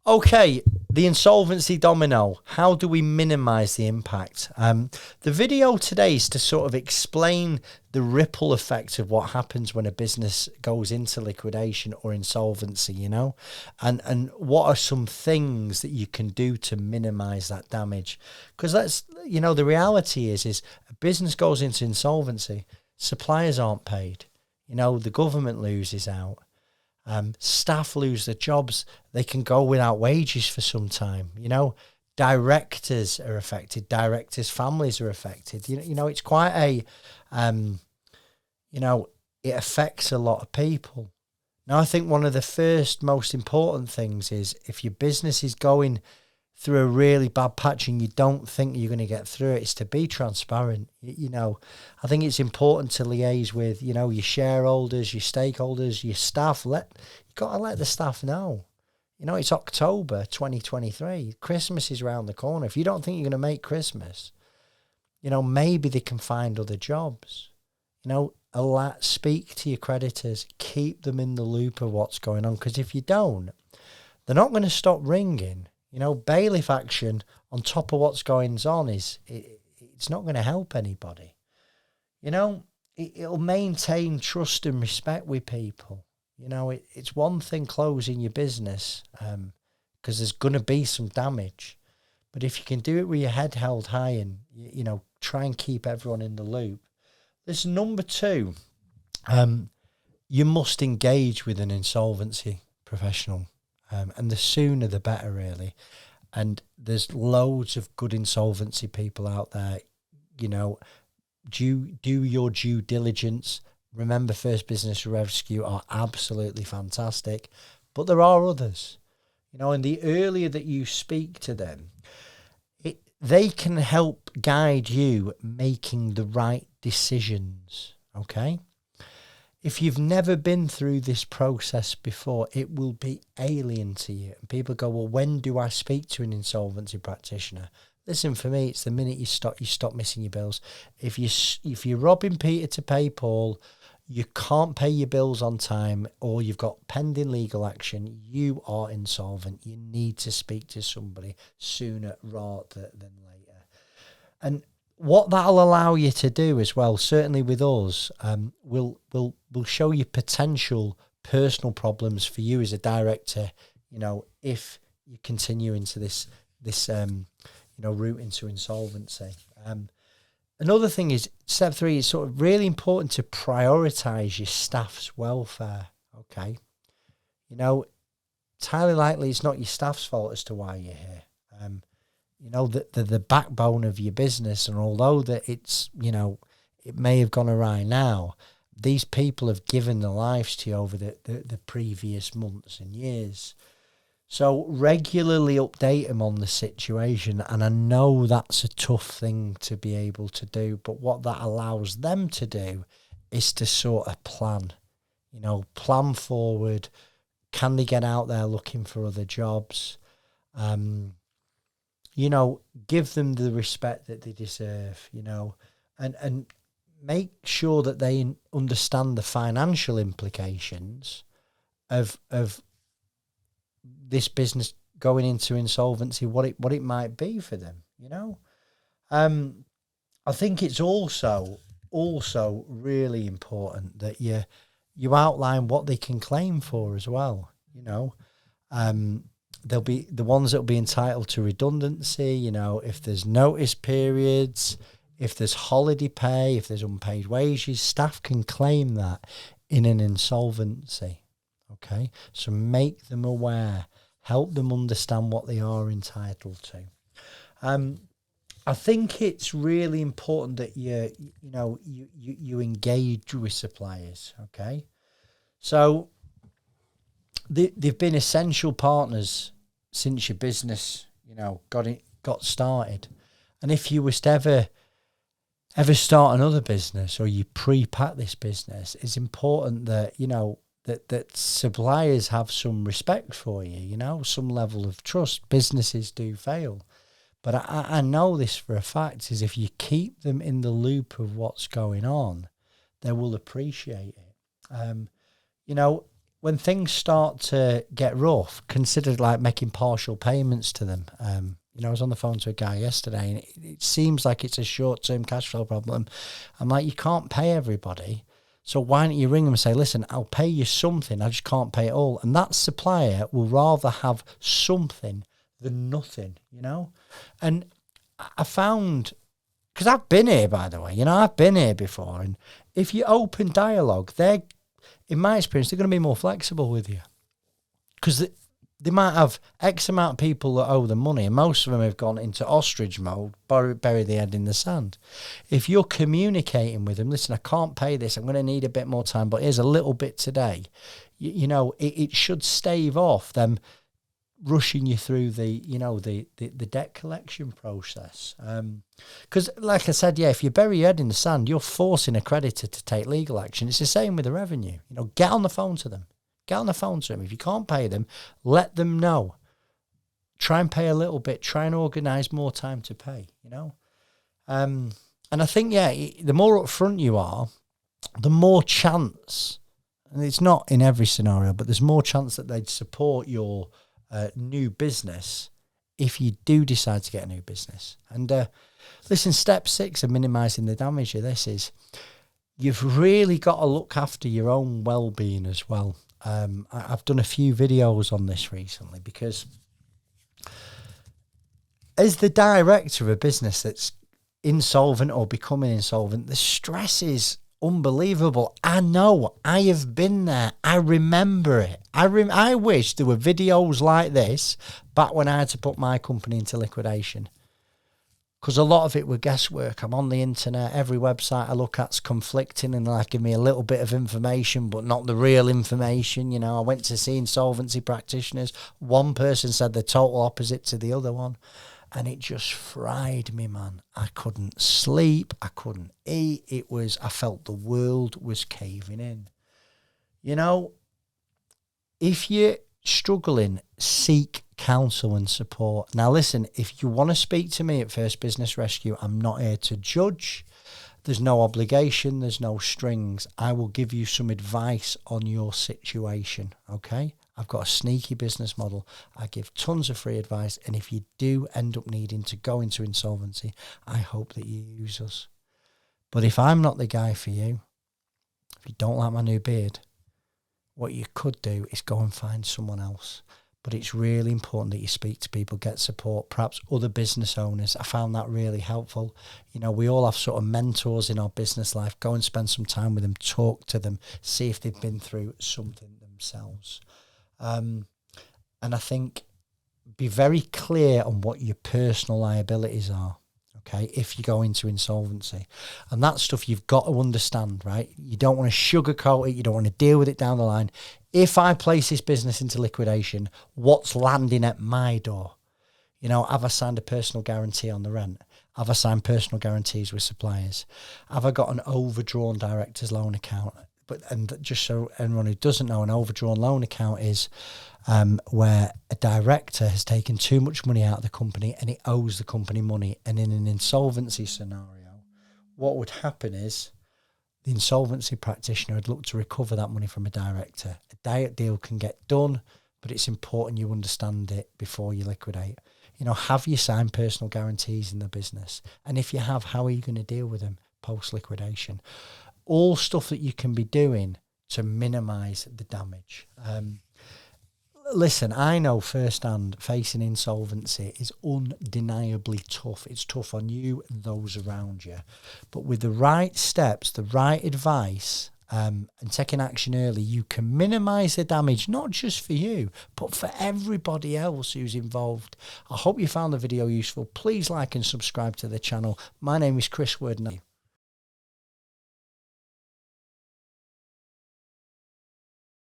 Okay, the insolvency domino. How do we minimize the impact? The video today is to sort of explain the ripple effect of what happens when a business goes into liquidation or insolvency, and what are some things that you can do to minimize that damage? Because the reality is a business goes into insolvency, suppliers aren't paid, the government loses out. Staff lose their jobs. They can go without wages for some time. Directors are affected. Directors' families are affected. It's quite a, it affects a lot of people. Now, I think one of the first most important things is if your business is going through a really bad patch and you don't think you're going to get through it, is to be transparent. I think it's important to liaise with, your shareholders, your stakeholders, your staff. You've got to let the staff know. It's October 2023. Christmas is around the corner. If you don't think you're going to make Christmas, maybe they can find other jobs. Speak to your creditors. Keep them in the loop of what's going on. Because if you don't, they're not going to stop ringing. Bailiff action on top of what's going on it's not going to help anybody. It'll maintain trust and respect with people. It's one thing closing your business because there's going to be some damage. But if you can do it with your head held high and, try and keep everyone in the loop. There's number 2. You must engage with an insolvency professional. And the sooner the better, really. And there's loads of good insolvency people out there. Do your due diligence. Remember, First Business Rescue are absolutely fantastic. But there are others. And the earlier that you speak to them, they can help guide you making the right decisions. Okay? If you've never been through this process before, it will be alien to you. And people go, well, when do I speak to an insolvency practitioner? Listen, for me, it's the minute you stop missing your bills. If you're robbing Peter to pay Paul, you can't pay your bills on time, or you've got pending legal action, you are insolvent. You need to speak to somebody sooner rather than later. And what that'll allow you to do as well, certainly with us, will show you potential personal problems for you as a director. If you continue into this route into insolvency. Another thing is step 3 is sort of really important to prioritize your staff's welfare. Okay, it's highly likely it's not your staff's fault as to why you're here. The backbone of your business, and although that it's, it may have gone awry now, these people have given their lives to you over the previous months and years. So regularly update them on the situation, and I know that's a tough thing to be able to do, but what that allows them to do is to sort of plan forward. Can they get out there looking for other jobs? Give them the respect that they deserve, and make sure that they understand the financial implications of this business going into insolvency, what it might be for them, I think it's also really important that you outline what they can claim for as well, There'll be the ones that will be entitled to redundancy, if there's notice periods, if there's holiday pay, if there's unpaid wages, staff can claim that in an insolvency. Okay, so make them aware, help them understand what they are entitled to. I think it's really important that you engage with suppliers. Okay, so they've been essential partners since your business, got started. And if you was to ever start another business, or you pre-pack this business, it's important that, that suppliers have some respect for you, some level of trust. Businesses do fail. But I know this for a fact, is if you keep them in the loop of what's going on, they will appreciate it. when things start to get rough, consider like making partial payments to them. I was on the phone to a guy yesterday, and it seems like it's a short-term cash flow problem. I'm like, you can't pay everybody, so why don't you ring them and say, listen, I'll pay you something, I just can't pay it all. And that supplier will rather have something than nothing, And I found, because I've been here, by the way, I've been here before, and if you open dialogue, in my experience, they're going to be more flexible with you, because they might have X amount of people that owe them money, and most of them have gone into ostrich mode, bury the head in the sand. If you're communicating with them, listen, I can't pay this, I'm going to need a bit more time, but here's a little bit today, it should stave off them rushing you through the debt collection process. Because like I said, if you bury your head in the sand, you're forcing a creditor to take legal action. It's the same with the revenue. Get on the phone to them. If you can't pay them, let them know. Try and pay a little bit. Try and organise more time to pay, And I think, the more upfront you are, the more chance, and it's not in every scenario, but there's more chance that they'd support your new business if you do decide to get a new business. And listen, step 6 of minimising the damage of this is you've really got to look after your own well-being as well. I've done a few videos on this recently, because as the director of a business that's insolvent or becoming insolvent, the stress is unbelievable. I know. I have been there. I remember it. I wish there were videos like this back when I had to put my company into liquidation, because a lot of it were guesswork. I'm on the internet. Every website I look at's conflicting, and like give me a little bit of information, but not the real information. I went to see insolvency practitioners. One person said the total opposite to the other one. And it just fried me, man. I couldn't sleep. I couldn't eat. I felt the world was caving in. If you're struggling, seek counsel and support. Now, listen, if you want to speak to me at First Business Rescue, I'm not here to judge. There's no obligation. There's no strings. I will give you some advice on your situation, okay? I've got a sneaky business model. I give tons of free advice. And if you do end up needing to go into insolvency, I hope that you use us. But if I'm not the guy for you, if you don't like my new beard, what you could do is go and find someone else. But it's really important that you speak to people, get support, perhaps other business owners. I found that really helpful. We all have sort of mentors in our business life. Go and spend some time with them, talk to them, see if they've been through something themselves. And I think be very clear on what your personal liabilities are, okay, if you go into insolvency. And that stuff you've got to understand, right? You don't want to sugarcoat it. You don't want to deal with it down the line. If I place this business into liquidation, what's landing at my door? Have I signed a personal guarantee on the rent? Have I signed personal guarantees with suppliers? Have I got an overdrawn director's loan account? And just so anyone who doesn't know, an overdrawn loan account is where a director has taken too much money out of the company and it owes the company money. And in an insolvency scenario, what would happen is the insolvency practitioner would look to recover that money from a director. A diet deal can get done, but it's important you understand it before you liquidate. Have you signed personal guarantees in the business? And if you have, how are you going to deal with them post-liquidation? All stuff that you can be doing to minimise the damage. Listen, I know firsthand facing insolvency is undeniably tough. It's tough on you and those around you. But with the right steps, the right advice, and taking action early, you can minimise the damage, not just for you, but for everybody else who's involved. I hope you found the video useful. Please like and subscribe to the channel. My name is Chris Worden.